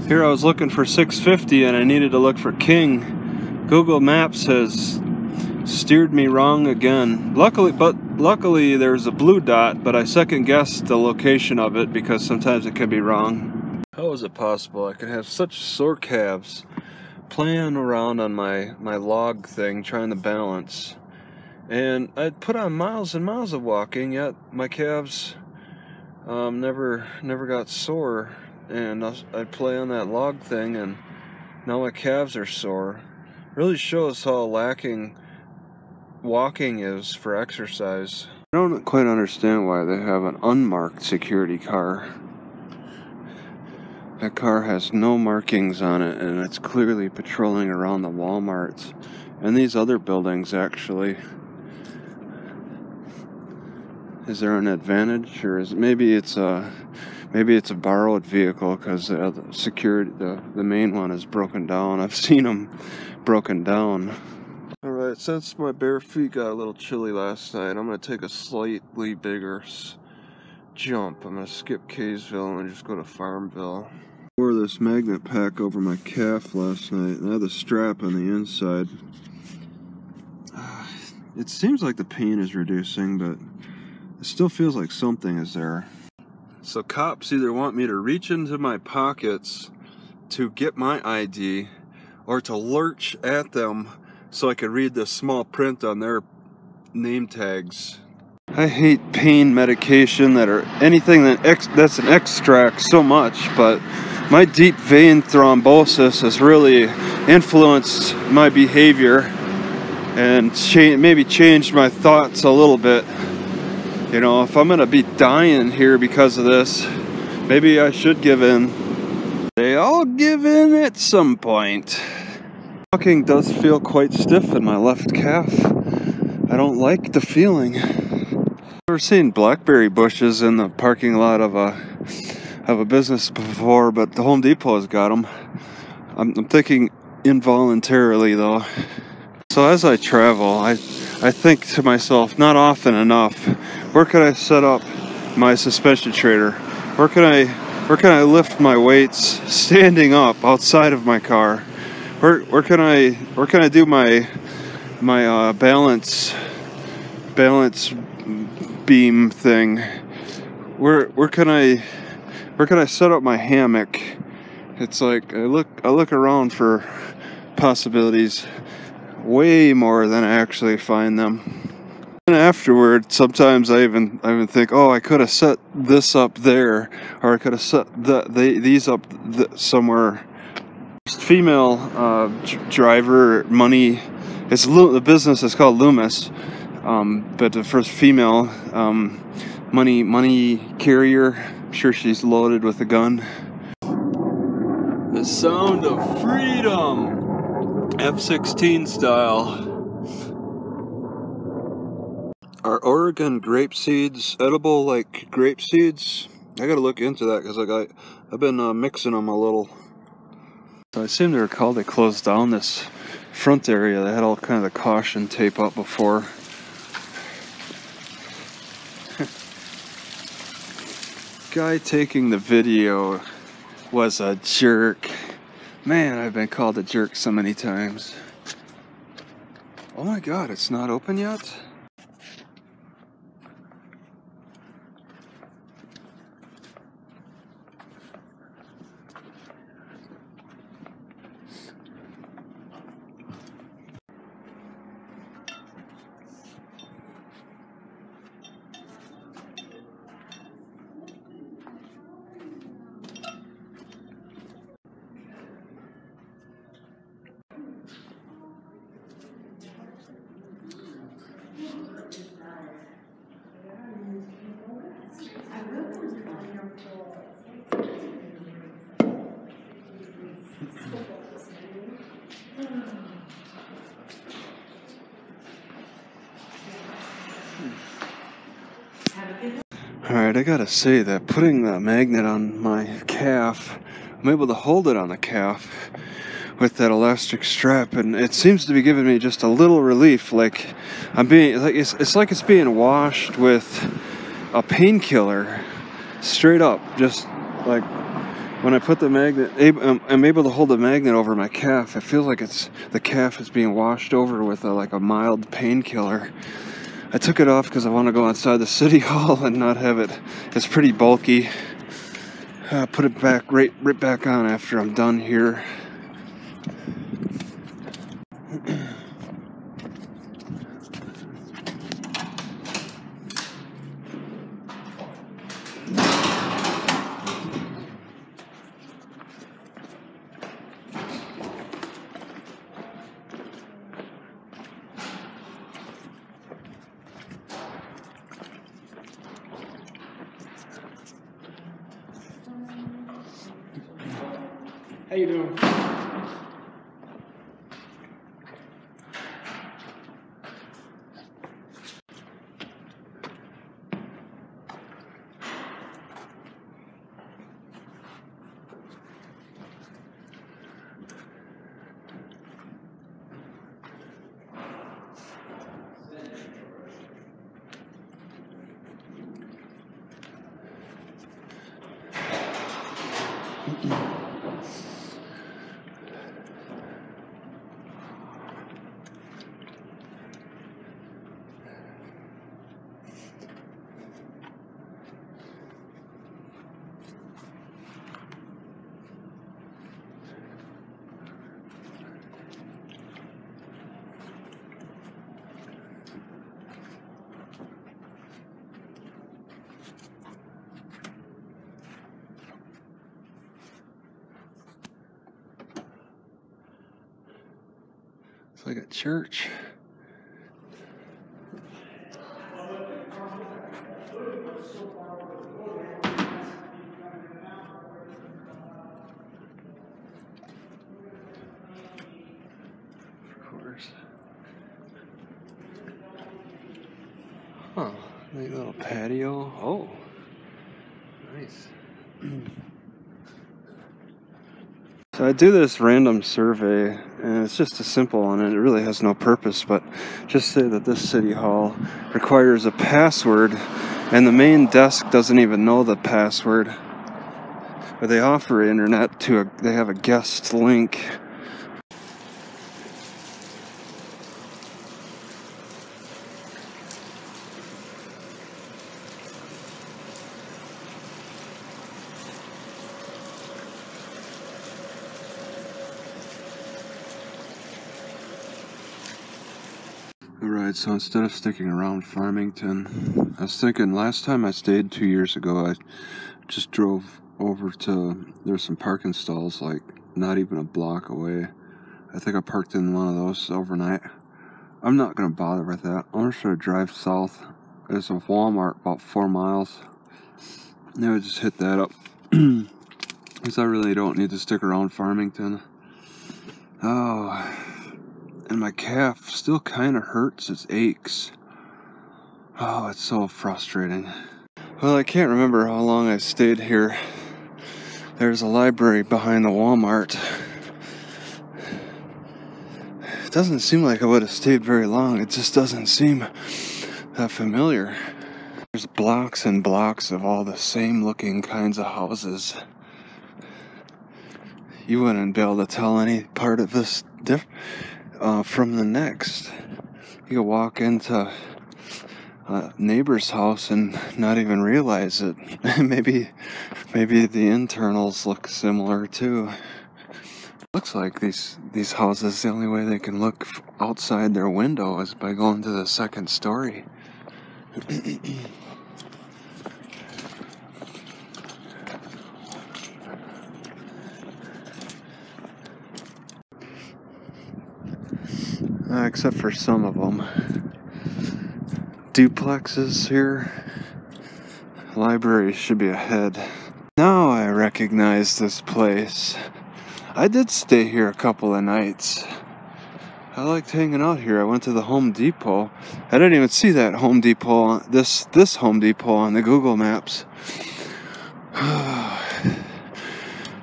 Here I was looking for 650 and I needed to look for King. Google Maps has steered me wrong again. Luckily there's a blue dot, but I second guessed the location of it because sometimes it can be wrong. How is it possible I could have such sore calves playing around on my log thing trying to balance? And I'd put on miles and miles of walking, yet my calves never got sore. And I'd play on that log thing, and now my calves are sore. Really shows how lacking walking is for exercise. I don't quite understand why they have an unmarked security car. That car has no markings on it, and it's clearly patrolling around the Walmarts and these other buildings, actually. Is there an advantage, or is maybe it's a borrowed vehicle because the main one is broken down. I've seen them broken down. Alright, since my bare feet got a little chilly last night, I'm going to take a slightly bigger jump. I'm going to skip Kaysville and just go to Farmville. I wore this magnet pack over my calf last night, and I had the strap on the inside. It seems like the pain is reducing, but it still feels like something is there. So cops either want me to reach into my pockets to get my ID or to lurch at them so I could read the small print on their name tags. I hate pain medication or anything that's an extract so much, but my deep vein thrombosis has really influenced my behavior and maybe changed my thoughts a little bit. You know, if I'm gonna be dying here because of this, maybe I should give in. They all give in at some point. Walking does feel quite stiff in my left calf. I don't like the feeling. I've never seen blackberry bushes in the parking lot of a business before, but the Home Depot has got them. I'm thinking involuntarily though. So as I travel, I think to myself, not often enough, where can I set up my suspension trader? Where can I lift my weights standing up outside of my car? Where can I do my balance beam thing? Where can I set up my hammock? It's like I look around for possibilities way more than I actually find them. And afterward, sometimes I even think, oh, I could have set this up there, or I could have set these up somewhere. Female driver money. The business is called Loomis, but the first female money carrier. I'm sure she's loaded with a gun. The sound of freedom. F-16 style. Are Oregon grape seeds edible like grape seeds? I gotta look into that because I've been mixing them a little. So I seem to recall they closed down this front area. They had all kind of the caution tape up before. Guy taking the video was a jerk. Man, I've been called a jerk so many times. Oh my god, it's not open yet? Alright, I gotta say that putting the magnet on my calf, I'm able to hold it on the calf with that elastic strap, and it seems to be giving me just a little relief. Like it's like it's being washed with a painkiller, straight up. Just like when I put the magnet, I'm able to hold the magnet over my calf. It feels like the calf is being washed over with like a mild painkiller. I took it off because I want to go outside the city hall and not have it. It's pretty bulky. Put it back right back on after I'm done here. How you doing? It's like a church. Of course. Huh. Neat little patio. Oh. Nice. So I do this random survey, and it's just a simple one, and it really has no purpose, but just say that this city hall requires a password, and the main desk doesn't even know the password. But they offer internet they have a guest link. Alright, so instead of sticking around Farmington, I was thinking last time I stayed 2 years ago, I just drove over to, there's some parking stalls like not even a block away. I think I parked in one of those overnight. I'm not going to bother with that. I'm just going to drive south. There's a Walmart about 4 miles. Now I just hit that up. Because I really don't need to stick around Farmington. Oh, and my calf still kind of hurts. It aches. Oh, it's so frustrating. Well, I can't remember how long I stayed here. There's a library behind the Walmart. It doesn't seem like I would have stayed very long. It just doesn't seem that familiar. There's blocks and blocks of all the same looking kinds of houses. You wouldn't be able to tell any part of this from the next. You could walk into a neighbor's house and not even realize it. maybe the internals look similar too. Looks like these houses, the only way they can look outside their window is by going to the second story. Except for some of them. Duplexes here. Library should be ahead. Now I recognize this place. I did stay here a couple of nights. I liked hanging out here. I went to the Home Depot. I didn't even see that Home Depot, this Home Depot on the Google Maps. But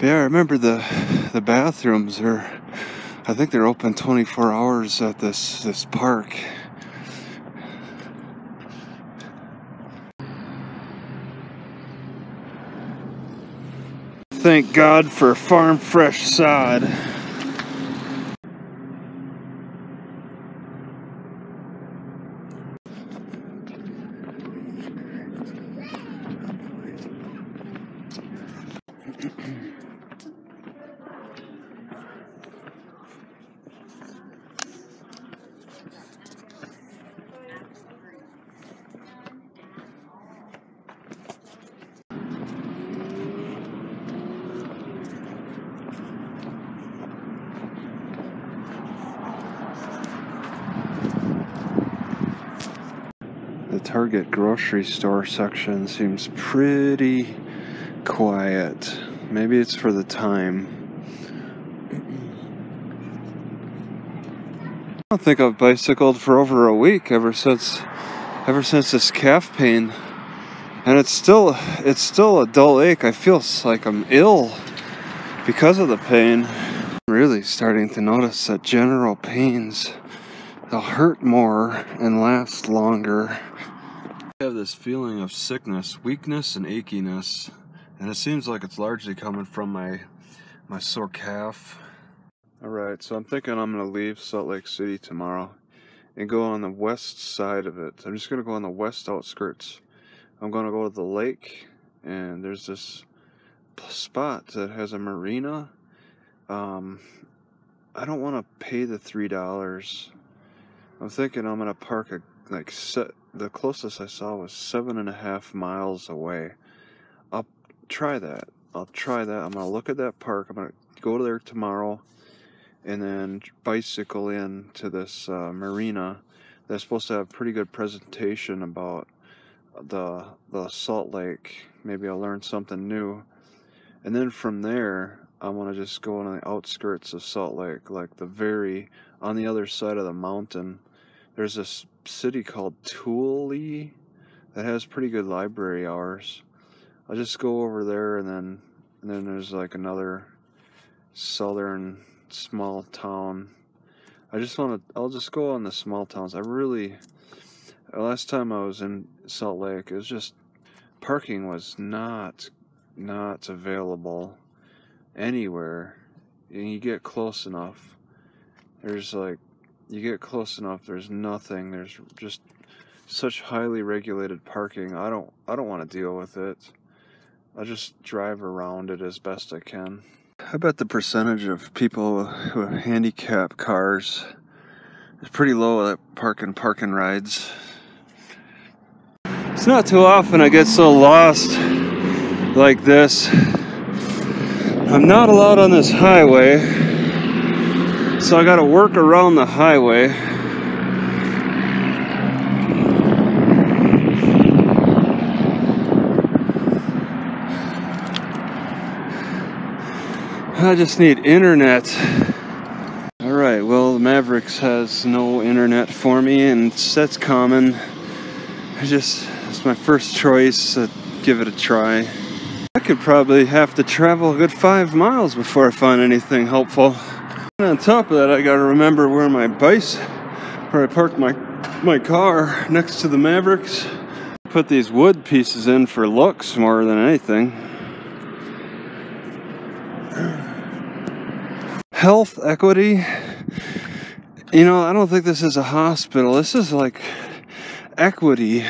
yeah, I remember the bathrooms are, I think they're open 24 hours at this park. Thank God for farm fresh sod. The Target grocery store section seems pretty quiet. Maybe it's for the time. I don't think I've bicycled for over a week ever since this calf pain, and it's still a dull ache. I feel like I'm ill because of the pain. I'm really starting to notice that general pains, they'll hurt more and last longer. I have this feeling of sickness, weakness, and achiness, and it seems like it's largely coming from my sore calf. Alright, so I'm thinking I'm going to leave Salt Lake City tomorrow and go on the west side of it. I'm just going to go on the west outskirts. I'm going to go to the lake, and there's this spot that has a marina. I don't want to pay the $3. I'm thinking I'm going to park the closest I saw was 7.5 miles away. I'll try that. I'm going to look at that park. I'm going to go there tomorrow and then bicycle in to this marina that's supposed to have a pretty good presentation about the Salt Lake. Maybe I'll learn something new. And then from there, I want to just go on the outskirts of Salt Lake, like on the other side of the mountain. There's this city called Tule that has pretty good library hours. I'll just go over there, and then there's like another southern small town. I'll just go on the small towns. Last time I was in Salt Lake, it was just, parking was not available anywhere. And you get close enough, there's nothing. There's just such highly regulated parking. I don't want to deal with it. I'll just drive around it as best I can. I bet the percentage of people who have handicap cars is pretty low at parking rides. It's not too often I get so lost like this. I'm not allowed on this highway, so I gotta work around the highway. I just need internet. Alright, well, the Mavericks has no internet for me, and that's common. It's my first choice, give it a try. I could probably have to travel a good 5 miles before I find anything helpful. And on top of that, I gotta remember where I parked my car next to the Mavericks. Put these wood pieces in for looks more than anything. Health equity. You know, I don't think this is a hospital. This is like equity.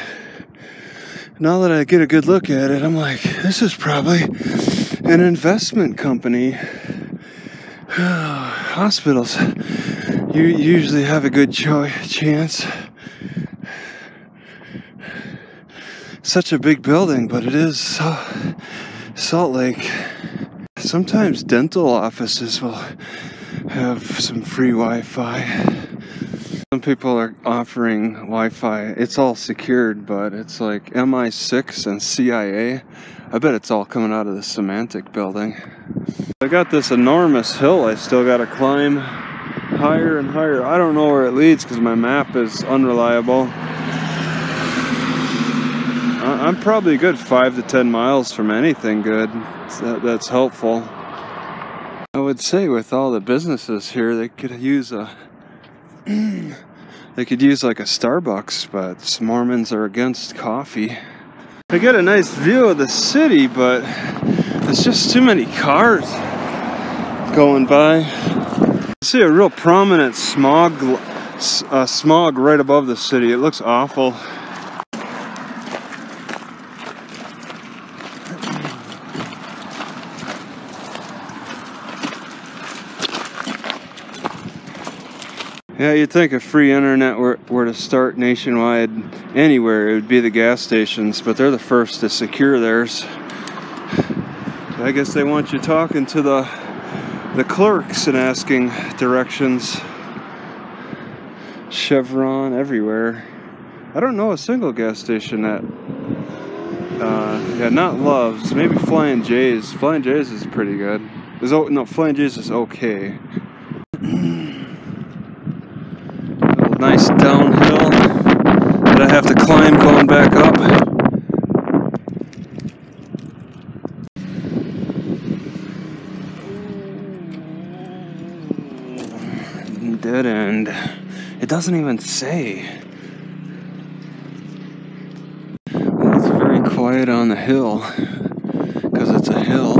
Now that I get a good look at it, I'm like, this is probably an investment company. Hospitals, you usually have a good chance. Such a big building, but it is Salt Lake. Sometimes dental offices will have some free Wi-Fi. Some people are offering Wi-Fi. It's all secured, but it's like MI6 and CIA. I bet it's all coming out of the Semantic building. I got this enormous hill I still gotta climb higher and higher. I don't know where it leads because my map is unreliable. I'm probably a good 5 to 10 miles from anything good. That's helpful. I would say with all the businesses here, they could use like a Starbucks, but Mormons are against coffee. I get a nice view of the city, but There's just too many cars going by. I see a real prominent smog right above the city. It looks awful. Yeah, you'd think if free internet were to start nationwide anywhere, it would be the gas stations, but they're the first to secure theirs. So I guess they want you talking to the clerks and asking directions. Chevron everywhere. I don't know a single gas station that, yeah, not Love's, maybe Flying J's. Flying J's is pretty good. No, Flying J's is okay. Nice downhill that I have to climb going back up. Dead end. It doesn't even say. Well, it's very quiet on the hill because it's a hill.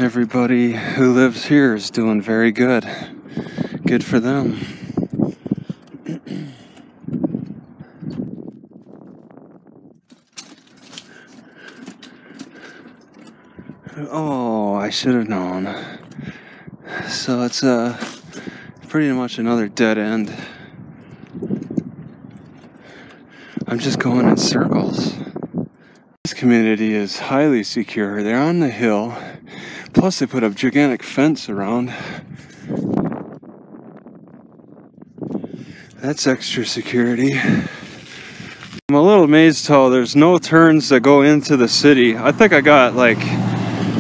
Everybody who lives here is doing very good. Good for them. Oh, I should have known. So it's pretty much another dead end. I'm just going in circles. This community is highly secure. They're on the hill. Plus they put a gigantic fence around. That's extra security. I'm a little amazed how there's no turns that go into the city. I think I got like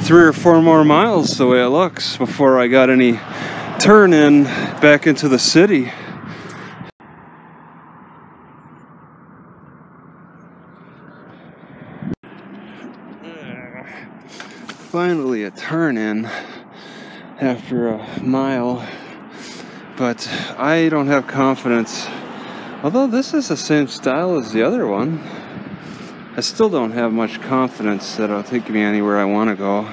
3 or 4 more miles the way it looks before I got any turn in back into the city. Finally a turn in after a mile, but I don't have confidence. Although this is the same style as the other one, I still don't have much confidence that it'll take me anywhere I want to go.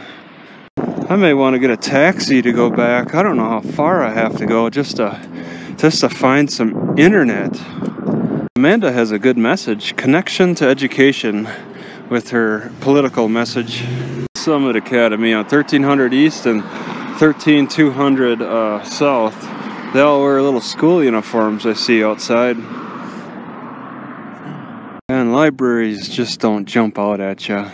I may want to get a taxi to go back. I don't know how far I have to go just to find some internet. Amanda has a good message, connection to education, with her political message. Summit Academy on 1300 East and 13200 South. They all wear little school uniforms I see outside. And libraries just don't jump out at you.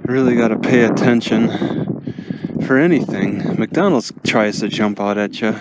Really got to pay attention for anything. McDonald's tries to jump out at you.